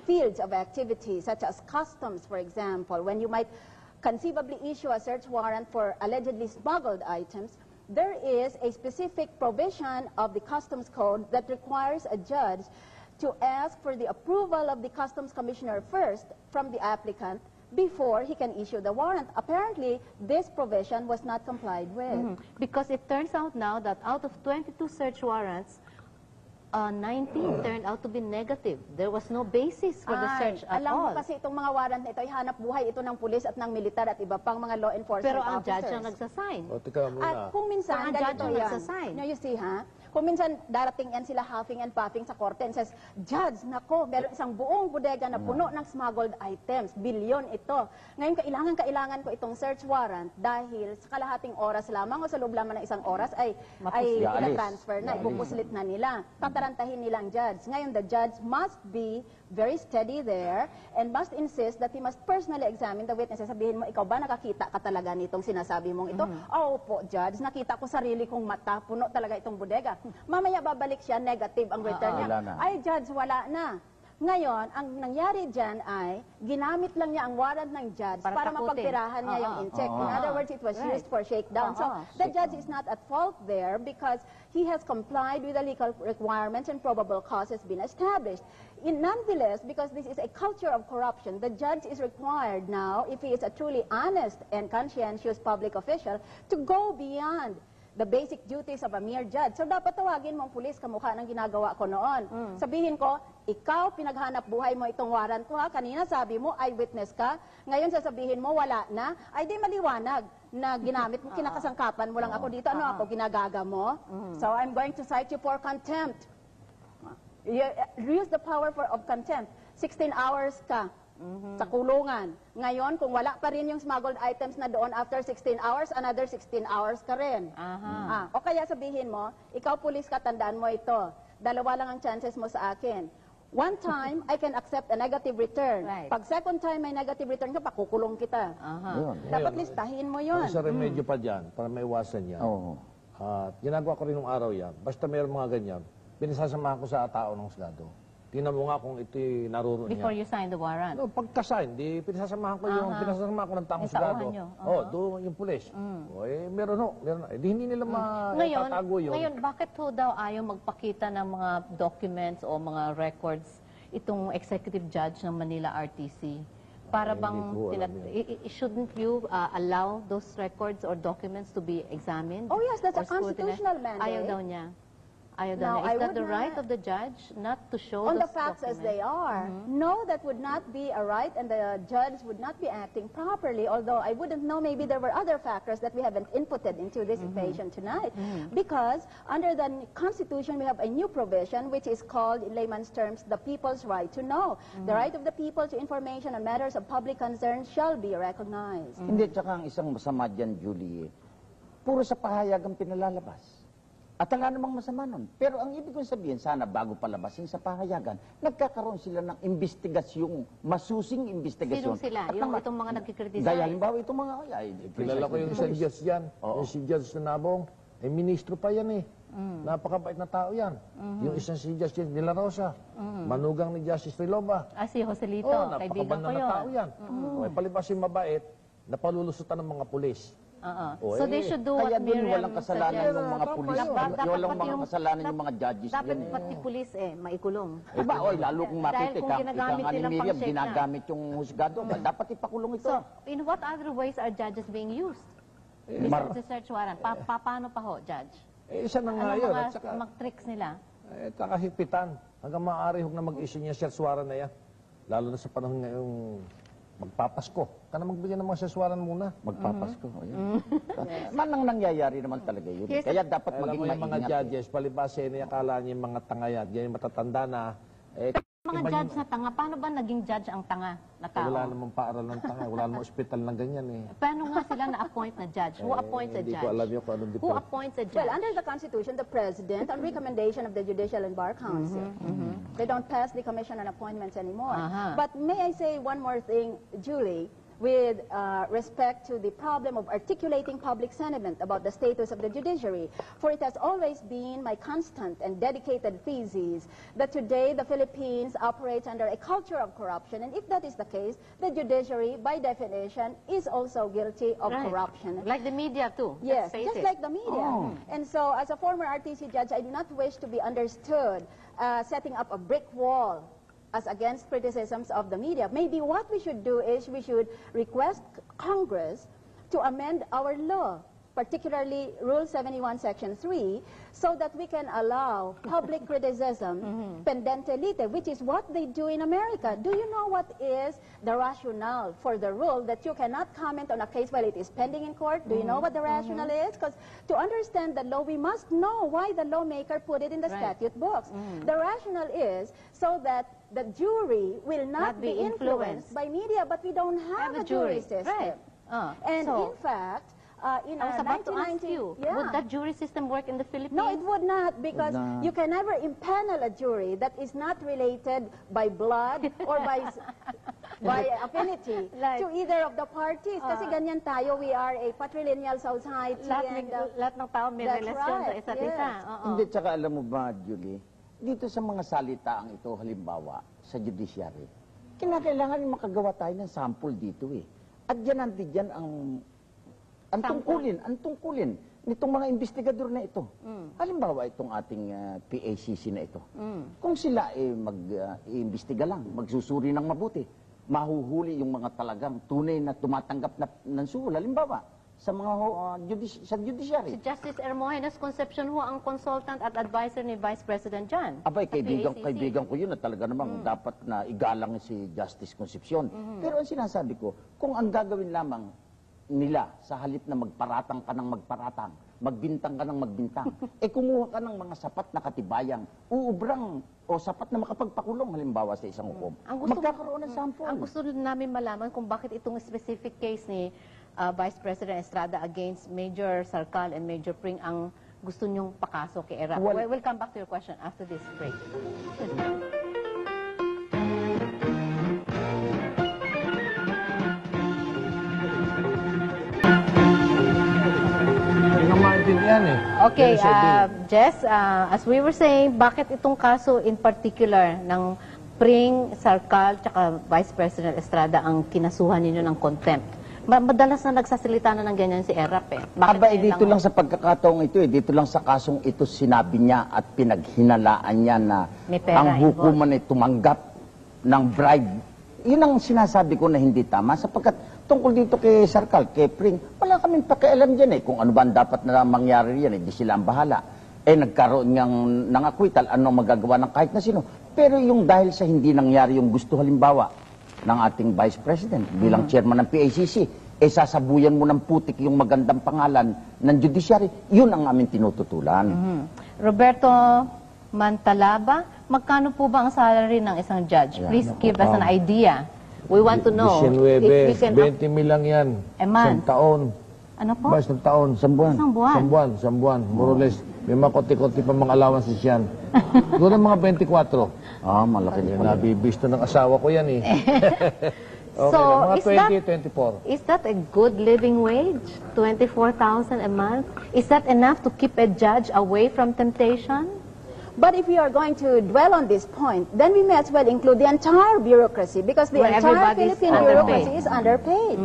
fields of activity, such as customs, for example, when you might conceivably issue a search warrant for allegedly smuggled items, there is a specific provision of the Customs Code that requires a judge to ask for the approval of the Customs Commissioner first from the applicant before he can issue the warrant. Apparently, this provision was not complied with. Because it turns out now that out of 22 search warrants, 19 turned out to be negative. There was no basis for the search at alam all. mo kasi itong mga warrant na ito ay hanap buhay ito ng pulis at ng militar at iba pang mga law enforcement Pero ang officers. judge ang nagsasign. O, tika muna. At kung minsan, Ang judge ganito ang yan. nagsasign. No, you see, ha? Kung minsan darating yan sila huffing and puffing sa korte and says, Judge, nako, meron isang buong bodega na puno ng smuggled items. Bilyon ito. Ngayon, kailangan ko itong search warrant dahil sa kalahating oras lamang o sa loob lamang ng isang oras ay transfer na, ipupuslit na nila. Tatarantahin nilang judge. Ngayon, the judge must be very steady there and must insist that he must personally examine the witnesses. Sabihin mo, ikaw ba nakakita ka talaga nitong sinasabi mong ito? Oo po, judge, nakita ko sarili kong mata, puno talaga itong bodega. Mamaya babalik siya, negative ang return niya. Wala na. Ay, judge, wala na. Ngayon, ang nangyari dyan ay, ginamit lang niya ang warrant ng judge Para para takutin. mapagtirahan niya yung in-check. In other words, it was used for shakedown. So, the judge is not at fault there because he has complied with the legal requirements and probable cause has been established. Nonetheless, because this is a culture of corruption, the judge is required now, if he is a truly honest and conscientious public official, to go beyond the basic duties of a mere judge. So dapat tawagin mong pulis kamukha ng ginagawa ko noon. Sabihin ko, ikaw pinaghanap buhay mo itong warrant ko ha. Kanina sabi mo eyewitness ka. Ngayon sasabihin mo wala na. Ay di maliwanag na ginamit mo, kinakasangkapan mo lang ako dito. Ano ako ginagaga mo? So I'm going to cite you for contempt. Use the power of contempt. 16 hours ka sa kulungan. Ngayon, kung wala pa rin yung smuggled items na doon after 16 hours, another 16 hours ka rin. O kaya sabihin mo, ikaw pulis ka, tandaan mo ito. Dalawa lang ang chances mo sa akin. One time, I can accept a negative return. Right. Pag second time may negative return ka, pakukulong kita. Dapat listahin mo yun. Sa remedyo pa dyan, para maiwasan yan. Ginagawa ko rin ng araw yan. Basta mayroong mga ganyan, pinasasamahan ko sa tao ng husgado. Tingnan mo nga kung ito'y naroon niya. Before you sign the warrant. No, pagka-sign, di pinasasamahan ko yung pinasasamahan ko ng taong husgado. Doon yung pulis. Meron ho. Hindi nila matatago yun. Ngayon, bakit ho daw ayaw magpakita ng mga documents o mga records itong executive judge ng Manila RTC? Para bang, shouldn't you allow those records or documents to be examined? Oh yes, that's a or scrutinized? constitutional mandate. Ayaw daw niya. Ayaw daw Now, niya. I Is that would the right not- of the judge not to show On the those facts as they documents? are. No, that would not be a right, and the judge would not be acting properly, although I wouldn't know, maybe there were other factors that we haven't inputted into this equation tonight. Because under the Constitution, we have a new provision, which is called, in layman's terms, the people's right to know. The right of the people to information on matters of public concern shall be recognized. Hindi, tsaka ang isang masama dyan, Julie, puro sa pahayag ang pinalalabas. At wala namang masama nun. Pero ang ibig kong sabihin, sana bago palabasin sa pahayagan, nagkakaroon sila ng investigasyong, masusing investigasyon. Sino sila? At Itong mga nagkikriticize? Gaya, halimbawa, itong mga... Kilala ko yung isang judge yan. Yung si Judge Nabong, ministro pa yan eh. Napakabait na tao yan. Yung isang si Judge De La Rosa, manugang ni Justice Triloba. Si Joselito, kaibigan napakabanda ko na yun. tao yan. Palibas yung mabait, napalulusutan ng mga pulis. So they should do what Kaya doon Miriam walang kasalanan suggests. ng mga pulis. Walang mga kasalanan yung mga judges. Dapat yan, eh. pati pulis maikulong. Diba, lalo kung Dahil makita kung ka, ginagamit ika nga ni nilang Miriam, pang-shake na. ginagamit yung husgado, dapat ipakulong ito. So, in what other ways are judges being used? Besides the search warrant. Paano pa ho, Judge? Isa na nga Ano yun. mga, At saka, mga tricks nila? kahipitan. Hanggang maaari hug na mag-issue niya search warrant na yan. Lalo na sa panahon ngayong magpapasko. Kana magbigay ng mga search warrant muna. Magpapasko. Manang nangyayari naman talaga yun. Yes, Kaya dapat Alam maging mo yung mga maingat. judges, palibas yan, akala niya yung mga tangayat, yan yung matatanda na, Mga judge na tanga, paano ba naging judge ang tanga na tao? wala namang paaral ng tanga, wala namang ospital ng ganyan eh. Paano nga sila na-appoint na judge? Who appoints a Hindi judge? ko alam yun kung anong Who department. appoints a judge? Well, under the Constitution, the President, on recommendation of the Judicial and Bar Council, they don't pass the Commission on Appointments anymore. But may I say one more thing, Julie, with respect to the problem of articulating public sentiment about the status of the judiciary. For it has always been my constant and dedicated thesis that today the Philippines operates under a culture of corruption, and if that is the case, the judiciary, by definition, is also guilty of corruption. Like the media too. Yes, Let's face just it. like the media. And so, as a former RTC judge, I do not wish to be understood setting up a brick wall as against criticisms of the media. Maybe what we should do is we should request Congress to amend our law, particularly Rule 71, Section 3, so that we can allow public criticism pendente lite, which is what they do in America. Do you know what is the rationale for the rule that you cannot comment on a case while it is pending in court? Do you know what the rationale is? Because to understand the law, we must know why the lawmaker put it in the statute books. The rationale is so that the jury will not be influenced by media, but we don't have a jury system. Right. And So, in fact, in I was about to ask 1990 you, yeah. would that jury system work in the Philippines? No, it would not, because Would not. you can never impanel a jury that is not related by blood or by affinity Like- to either of the parties. Kasi ganyan tayo, we are a patrilineal society. lahat and, ng tao may that's relasyon sa right, isa't yes. isa. Oo. Hindi, tsaka alam mo ba, Julie, dito sa mga salitaang ito, halimbawa, sa judiciary, kinakailangan makagawa tayo ng sample dito eh. At dyan ang tungkulin nitong mga investigador na ito. Halimbawa, itong ating PACC na ito. Kung sila mag-iimbestiga lang, magsusuri ng mabuti, mahuhuli yung mga talagang tunay na tumatanggap ng suhol. Halimbawa, sa mga sa judiciary. Si Justice Hermogenes Concepcion ho ang consultant at advisor ni Vice President Jan. Abay, sa PACC. kaibigan ko yun na talaga namang dapat na igalang si Justice Concepcion. Pero ang sinasabi ko, kung ang gagawin lamang nila sa halip na magparatang ka ng magparatang, magbintang ka ng magbintang, kumuha ka ng mga sapat na katibayang, uubrang o sapat na makapagpakulong halimbawa sa isang hukom. Magkakaroon ng sample. Ang gusto namin malaman kung bakit itong specific case ni Vice President Estrada against Major Sarcal and Major Pring ang gusto nyong pakaso kay ERAP. We'll come back to your question after this break. Hindi ka maintindihan eh. Okay, Yan ang sabihin. Jess, as we were saying, bakit itong kaso in particular ng Pring, Sarcal, tsaka Vice President Estrada ang kinasuhan ninyo ng contempt? Madalas na nagsasalita na ng ganyan si ERAP eh. Bakit Aba, ngayon dito lang sa pagkakataong ito dito lang sa kasong ito sinabi niya at pinaghinalaan niya na May pera ang hukuman ay tumanggap ng bribe. Yun ang sinasabi ko na hindi tama sapagkat tungkol dito kay Sarcal, kay Pring, wala kaming pakialam dyan kung ano ba ang dapat na mangyari yan, di sila ang bahala. Nagkaroon ng acquittal, ano magagawa ng kahit na sino. Pero yung dahil sa hindi nangyari yung gusto halimbawa ng ating Vice President bilang chairman ng PACC, sasabuyan mo ng putik yung magandang pangalan ng judiciary, yun ang aming tinututulan. Roberto Mantalaba, magkano po ba ang salary ng isang judge? Please give us an idea. We want to know 19, if we can... 20 mil lang yan. A month. Isang taon. Ano po? Ba, isang taon. Isang buwan. Isang buwan. Isang buwan. More or less. May mga konti-konti pa mga allowances yan. Doon ang mga 24. Malaki din. Nabibisto ng asawa ko yan eh. Okay, So, mga is 20, 24. Is that a good living wage? 24,000 a month? Is that enough to keep a judge away from temptation? But if you are going to dwell on this point, then we may as well include the entire bureaucracy because the Where entire everybody's Philippine underpaid. bureaucracy is underpaid.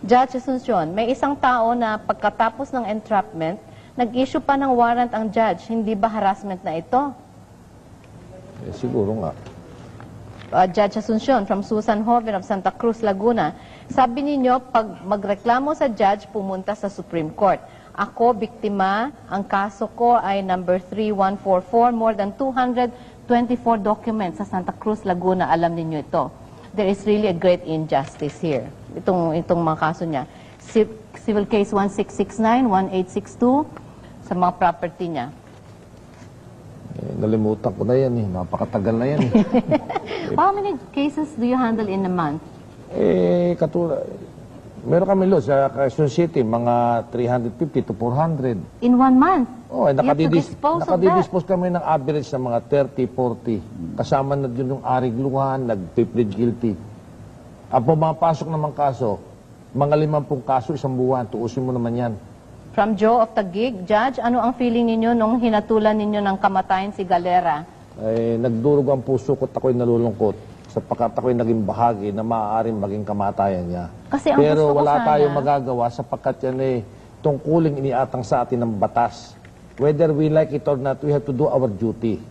Judge Asuncion, may isang tao na pagkatapos ng entrapment, nag-issue pa ng warrant ang judge. Hindi ba harassment na ito? Siguro nga. Judge Asuncion from Susan Hoven of Santa Cruz, Laguna. Sabi ninyo, pag magreklamo sa judge, pumunta sa Supreme Court. Ako, biktima, ang kaso ko ay number 3144, more than 224 documents sa Santa Cruz, Laguna. Alam ninyo ito. There is really a great injustice here. Itong mga kaso niya. Civil case 1669, 1862, sa mga property niya. Nalimutan ko na yan eh. Napakatagal na yan eh. How many cases do you handle in a month? Katulad. Meron kami lo sa Quezon City, mga 350 to 400. In 1 month? Oh, You have to dispose of that. nakadidispose kami ng average ng mga 30, 40. Kasama na dun yung arigluhan, nag-plead guilty. Ang pumapasok naman kaso, mga 50 kaso, isang buwan. Tuusin mo naman yan. From Joe of Taguig, Judge, ano ang feeling ninyo nung hinatulan ninyo ng kamatayan si Galera? Nagdurog ang puso ko at ako'y nalulungkot sapagkat ako'y naging bahagi na maaaring maging kamatayan niya. Kasi ang Pero gusto ko wala sana- tayong magagawa sapagkat yan tungkuling iniatang sa atin ng batas. Whether we like it or not, we have to do our duty.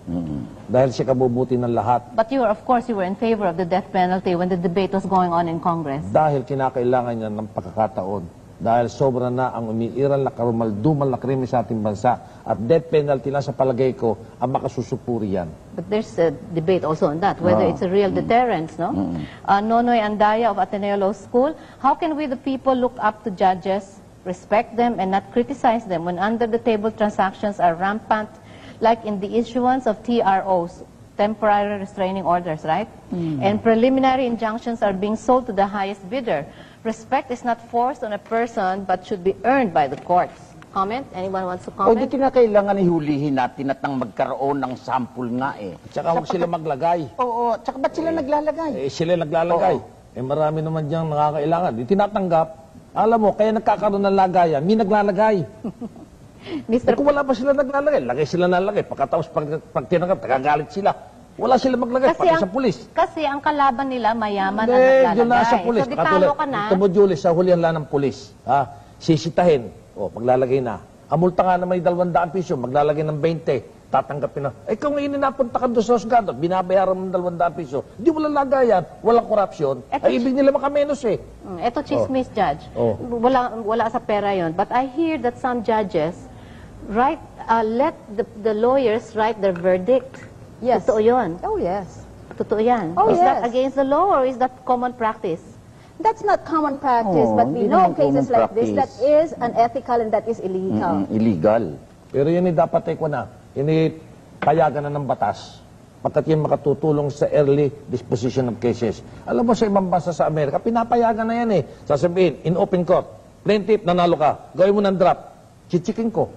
Dahil siya kabubuti ng lahat. But you were in favor of the death penalty when the debate was going on in Congress. Dahil kinakailangan niya ng pagkakataon. Dahil sobra na ang umiiral na karumaldumal na krimen sa ating bansa. At death penalty lang sa palagay ko ang makasusupuri yan. But there's a debate also on that, whether it's a real deterrence, no? Nonoy Andaya of Ateneo Law School, how can we the people look up to judges, respect them, and not criticize them when under-the-table transactions are rampant, like in the issuance of TROs, temporary restraining orders, right? And preliminary injunctions are being sold to the highest bidder. Respect is not forced on a person, but should be earned by the courts. Comment? Anyone wants to O di comment? kinakailangan ihulihin natin at nang magkaroon ng sample nga At saka huwag sila maglagay. Oo, tsaka ba't sila naglalagay? Sila naglalagay. Marami naman diyang nakakailangan. Di tinatanggap. Alam mo, kaya nagkakaroon ng lagayan, may naglalagay. Mr. Kung wala pa sila naglalagay, lagay sila nalagay. Pagkatapos pag tinanggap, tagagalit sila. Wala sila maglagay, pati sa pulis. Kasi ang kalaban nila mayaman ang Hindi, naglalagay. yun na sa pulis. So, di talo ka na. Ito mo, Julie, sa hulihan lang ng pulis. Sisitahin. O, paglalagay na. Ang multa nga na may 200 piso, maglalagay ng 20. Tatanggapin na. Kung ininapunta ka doon sa Osgado, binabayaran mo ng 200 piso, di walang lagayan, walang korupsyon, ay ibig nila makamenos eh. Ito, chismis, Judge. Oh. Wala sa pera yon. But I hear that some judges let the lawyers write their verdict. Yes. Totoo yun. Oh, yes. Totoo yan. Oh, Is that yes. against the law or is that common practice? That's not common practice, Oh, but we hindi know naman cases common like this that practice. is unethical and that is illegal. Illegal. Pero yun ay dapat ay na. Payagan na ng batas. Pagkat yan makatutulong sa early disposition of cases. Alam mo sa ibang bansa sa Amerika, pinapayagan na yan eh. Sasabihin, in open court, plaintiff, nanalo ka, gawin mo ng draft, chichikin ko.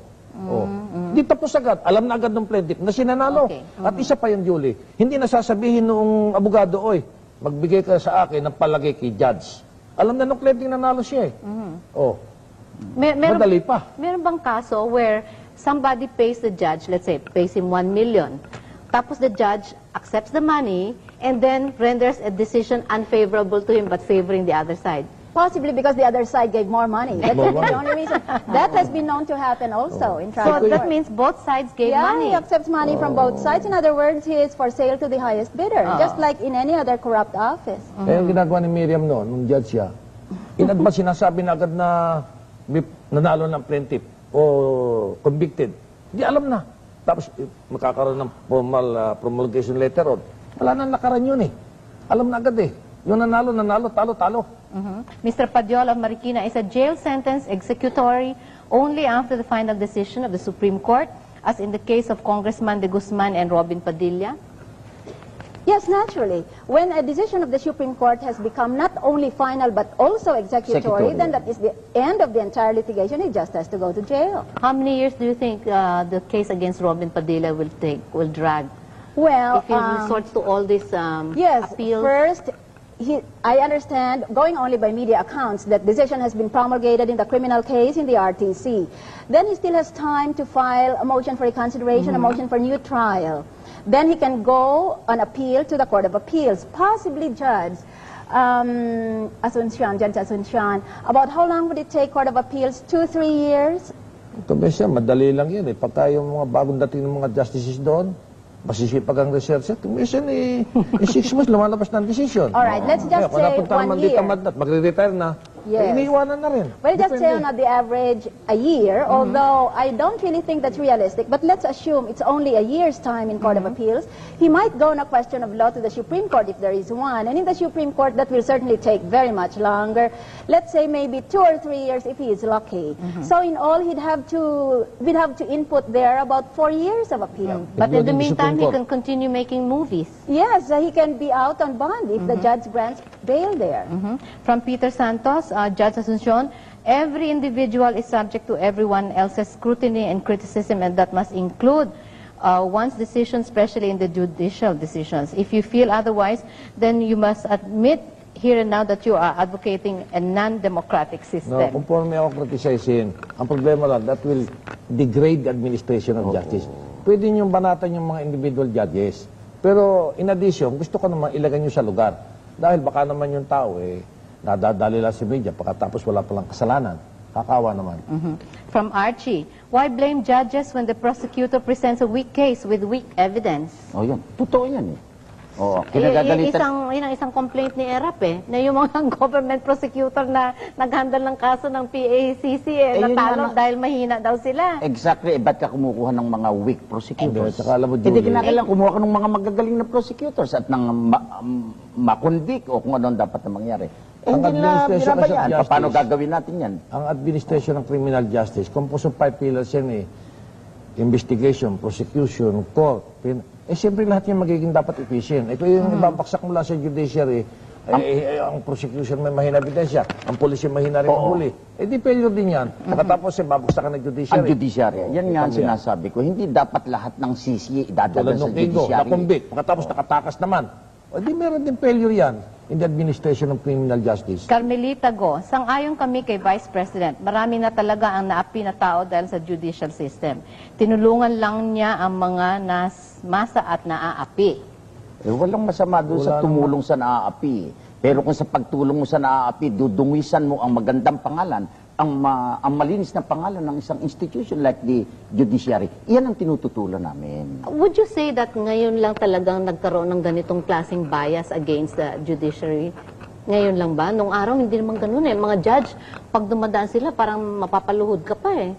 Di tapos agad. Alam na agad ng plaintiff na sinanalo. Okay. At isa pa yung Julie, hindi nasasabihin noong abogado, oy, magbigay ka sa akin ng palagay kay judge. Alam na nung plaintiff nanalo siya eh. Madali pa. Meron bang kaso where somebody pays the judge, let's say, pays him 1 million, tapos the judge accepts the money and then renders a decision unfavorable to him but favoring the other side? Possibly because the other side gave more money. That could be the only reason. That has been known to happen also in trial So that court. means both sides gave Yeah, money. he accepts money from both sides. In other words, he is for sale to the highest bidder, just like in any other corrupt office. Kaya yung ginagawa ni Miriam noon, nung judge siya, in advance sinasabi na agad na may nanalo ng plaintiff o convicted. Hindi alam na. Tapos makakaroon ng formal promulgation letter on. Wala na nakaran yun eh. Alam na agad eh. Yung nanalo, talo. Mr. Padiola of Marikina, is a jail sentence executory only after the final decision of the Supreme Court, as in the case of Congressman De Guzman and Robin Padilla? Yes, naturally. When a decision of the Supreme Court has become not only final but also executory, then that is the end of the entire litigation. He just has to go to jail. How many years do you think the case against Robin Padilla will drag? Well, If he resorts to all these yes, appeals? first, I understand, going only by media accounts, that decision has been promulgated in the criminal case in the RTC. Then he still has time to file a motion for reconsideration, a motion for new trial. Then he can go on appeal to the Court of Appeals, possibly Judge Asuncion, about how long would it take Court of Appeals? 2-3 years? Ito ba siya, madali lang yan eh. Pagka yung mga bagong dating ng mga justices doon, masisipag ang researcher. Minsan in 6 months, lumalabas ng decision. All right, let's just Kung say napunta 1 naman year. dito madnat, magre-retire na, Yes. iniiwanan na rin. Well, just say Depende. on the average a year, although I don't really think that's realistic, but let's assume it's only a year's time in Court of Appeals. He might go on a question of law to the Supreme Court if there is one, and in the Supreme Court that will certainly take very much longer. Let's say maybe 2 or 3 years if he is lucky. So in all, we'd have to input there about 4 years of appeal. But in the Including the meantime, he Supreme can continue making movies. Yes, he can be out on bond if the judge grants bail there. From Peter Santos, Judge Asuncion, every individual is subject to everyone else's scrutiny and criticism, and that must include one's decisions, especially in the judicial decisions. If you feel otherwise, then you must admit here and now that you are advocating a non-democratic No, system. conforme ako criticizein, ang problema lang, that will degrade the administration of justice. Pwede niyong banatan yung mga individual judges. Pero in addition, gusto ko naman ilagay niyo sa lugar. Dahil baka naman yung tao, nadadali lang si media, pagkatapos wala palang kasalanan. Kakawa naman. From Archie, why blame judges when the prosecutor presents a weak case with weak evidence? O yan, totoo yan eh. Oo, kinagagalitan. Yun ang isang complaint ni ERAP na yung mga government prosecutor na nag-handle ng kaso ng PACC yun natalo nga dahil mahina daw sila. Exactly, ba't ka kumukuha ng mga weak prosecutors? Tsaka alam mo, Hindi Julie, kinakailangan kumuha ka ng mga magagaling na prosecutors at nang makundik o kung ano dapat na mangyari. Ang Hindi na administration binabayaan. of justice- Paano gagawin natin yan? ang administration ng criminal justice, composed of 5 pillars yan investigation, prosecution, court. Siyempre lahat yan magiging dapat efficient. Kung yung ibabaksak mula sa judiciary, ang prosecution may mahina ebidensya, ang police mahina rin ang huli. Di failure din yan. Pagkatapos babaksakan ng judiciary. Ang judiciary. Yan nga ang sinasabi ko. Hindi dapat lahat ng sisi idadala Tulad sa nung Kingo, judiciary. na-convict. Pagkatapos nakatakas naman. O di meron din failure yan in the administration of criminal justice. Carmelita Go, sang-ayon kami kay Vice President. Marami na talaga ang naapi na tao dahil sa judicial system. Tinulungan lang niya ang mga masa at naaapi. Walang masama doon sa tumulong sa naaapi. Pero kung sa pagtulong mo sa naaapi, dudungisan mo ang magandang pangalan, ang malinis na pangalan ng isang institution like the judiciary, iyan ang tinututulan namin. Would you say that ngayon lang talagang nagkaroon ng ganitong klaseng bias against the judiciary? Ngayon lang ba? Nung araw, hindi naman ganun eh. Mga judge, pag dumadaan sila, parang mapapaluhod ka pa eh.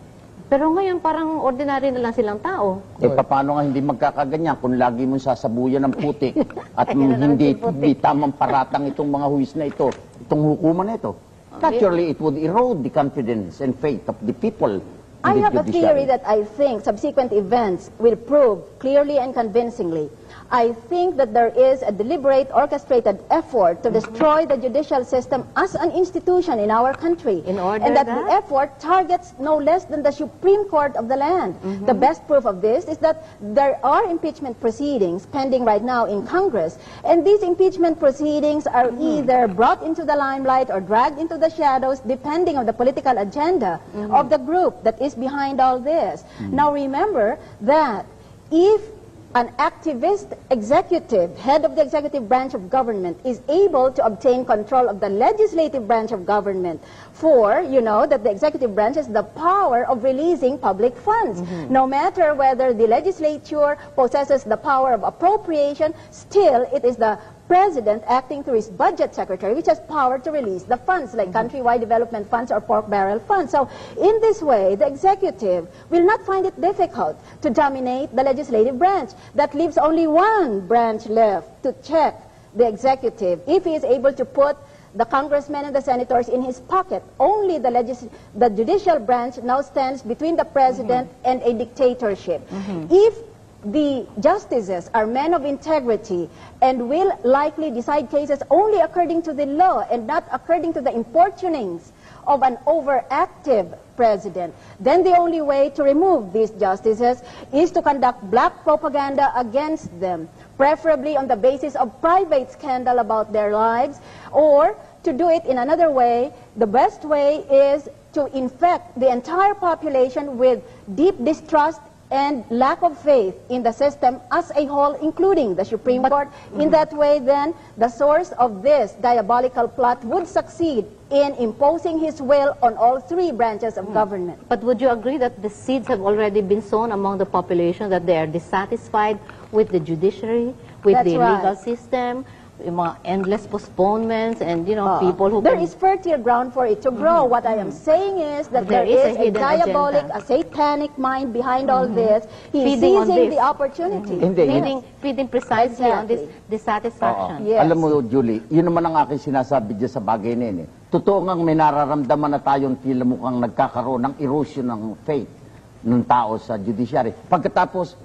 Pero ngayon, parang ordinary na lang silang tao. Paano nga hindi magkakaganyan kung lagi mong sasabuyan ng putik at hindi tamang paratang itong mga huwis na ito, itong hukuman na ito? Naturally, it would erode the confidence and faith of the people in I the have a theory judiciary. that I think subsequent events will prove clearly and convincingly. I think that there is a deliberate, orchestrated effort to destroy the judicial system as an institution in our country. In order and that that? the effort targets no less than the Supreme Court of the land. The best proof of this is that there are impeachment proceedings pending right now in Congress. And these impeachment proceedings are either brought into the limelight or dragged into the shadows depending on the political agenda of the group that is behind all this. Now remember that if an activist executive, head of the executive branch of government, is able to obtain control of the legislative branch of government for, you know, that the executive branch has the power of releasing public funds. No matter whether the legislature possesses the power of appropriation, still it is the president acting through his budget secretary, which has power to release the funds, like countrywide development funds or pork barrel funds. So in this way, the executive will not find it difficult to dominate the legislative branch. That leaves only one branch left to check the executive if he is able to put the congressmen and the senators in his pocket. Only the judicial branch now stands between the president and a dictatorship. If the justices are men of integrity and will likely decide cases only according to the law and not according to the importunings of an overactive president, then the only way to remove these justices is to conduct black propaganda against them, preferably on the basis of private scandal about their lives, or to do it in another way. The best way is to infect the entire population with deep distrust and lack of faith in the system as a whole, including the Supreme Court. In that way, then, the source of this diabolical plot would succeed in imposing his will on all three branches of government. But would you agree that the seeds have already been sown among the population, that they are dissatisfied with the judiciary, with That's the right. legal system, yung mga endless postponements, and people who There can... is fertile ground for it to grow. What I am saying is that There there is a is a hidden diabolic, agenda. a satanic mind behind all this. He is Feeding on seizing this. the opportunity. Hindi, feeding precisely on this Exactly. dissatisfaction. Yes. Alam mo, Julie, yun naman ang aking sinasabi dyan sa bagay na yun. Totoo ngang may nararamdaman na tayong tila mukhang nagkakaroon ng erosion ng faith ng tao sa judiciary. Pagkatapos,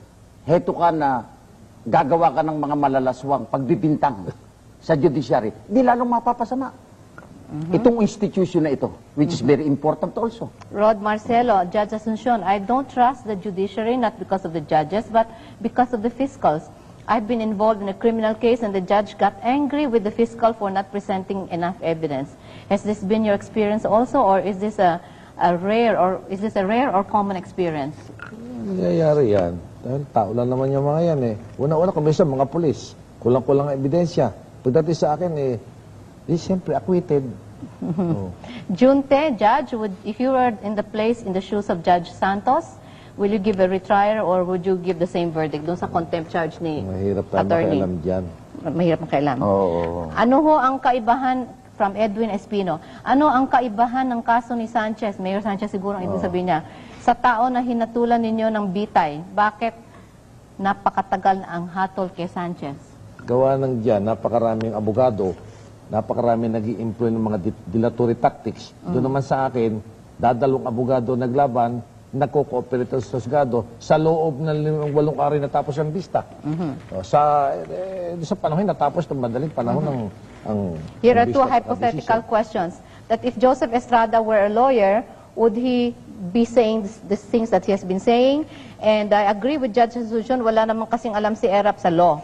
heto ka na gagawa ka ng mga malalaswang pagbibintang sa judiciary, di lalong mapapasama. Itong institution na ito, which is very important also. Rod Marcelo, Judge Asuncion, I don't trust the judiciary, not because of the judges, but because of the fiscals. I've been involved in a criminal case and the judge got angry with the fiscal for not presenting enough evidence. Has this been your experience also, or is this a rare or common experience? Nangyayari yan. Dahil tao lang naman yung mga yan eh. Una-una, kumisa mga pulis. Kulang-kulang ang ebidensya. Pagdating sa akin siyempre acquitted. Junte, Judge, if you were in the shoes of Judge Santos, will you give a retrial or would you give the same verdict doon sa contempt charge ni Mahirap tayo attorney? makialam dyan. Mahirap makialam. Oo. Ano ho ang kaibahan, from Edwin Espino, ano ang kaibahan ng kaso ni Sanchez, Mayor Sanchez siguro ang ibig sabihin niya, sa tao na hinatulan ninyo ng bitay, bakit napakatagal na ang hatol kay Sanchez? Gawa ng dyan, napakaraming abogado, napakaraming nag-i-employ ng mga dilatory tactics. Doon naman sa akin, dadalong abogado naglaban, nagko-cooperate sa husgado sa loob ng 8 araw natapos ang bista. Sa panahon natapos ng madaling panahon ng Here are ang two bista- hypothetical decision. questions. That if Joseph Estrada were a lawyer, would he be saying the things that he has been saying? And I agree with Judge Asuncion, wala namang kasing alam si Erap sa law.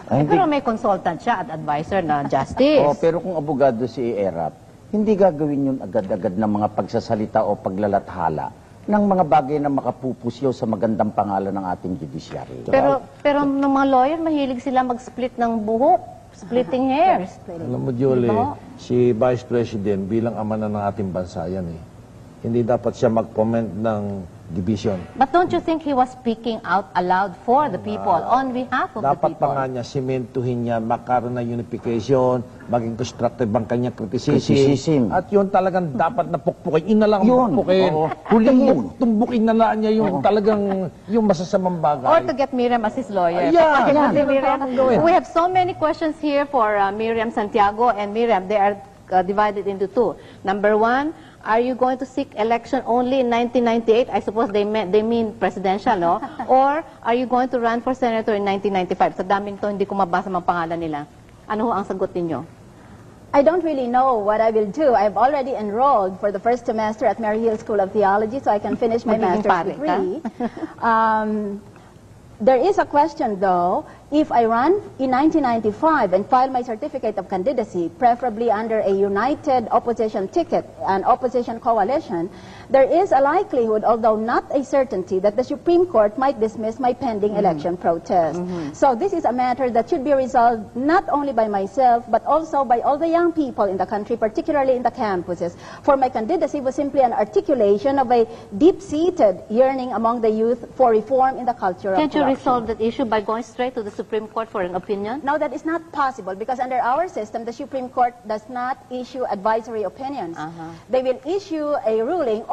Pero may consultant siya at advisor na justice. Oh, pero kung abogado si Erap, hindi gagawin yun agad-agad ng mga pagsasalita o paglalathala ng mga bagay na makapupusyaw sa magandang pangalan ng ating judiciary. Pero ng mga lawyer, mahilig sila mag-split ng buhok, splitting hairs. Alam mo, Julie, si Vice President bilang ama na ng ating bansa yan eh. Hindi dapat siya mag-comment ng division. But don't you think he was speaking out aloud for the people, on behalf of the Dapat pa people? nga niya, simentuhin niya, magkaroon ng unification, maging constructive ang kanyang criticism. Criticism. At yun talagang dapat na pukpukin. Yun na lang ang Yun, pukpukin. oo. Hulihin. Tumbukin na lang niya yung talagang yung masasamang bagay. Or to get Miriam as his lawyer. Ayan. Kasi Ayan. Miriam, Ang gawin. we have so many questions here for Miriam Santiago and Miriam. They are divided into two. Number one, are you going to seek election only in 1998? I suppose they mean presidential, no? Or are you going to run for senator in 1995? Sa daming to, hindi ko mabasa mga pangalan nila. Ano ho ang sagot ninyo? I don't really know what I will do. I've already enrolled for the first semester at Mary Hill School of Theology, so I can finish my Magiging master's pare ka? degree. There is a question, though, if I run in 1995 and file my certificate of candidacy, preferably under a united opposition ticket, an opposition coalition, there is a likelihood, although not a certainty, that the Supreme Court might dismiss my pending election protest. So this is a matter that should be resolved not only by myself, but also by all the young people in the country, particularly in the campuses. For my candidacy was simply an articulation of a deep-seated yearning among the youth for reform in the culture of Can't you corruption. resolve that issue by going straight to the Supreme Court for an opinion? No, that is not possible because under our system, the Supreme Court does not issue advisory opinions. They will issue a ruling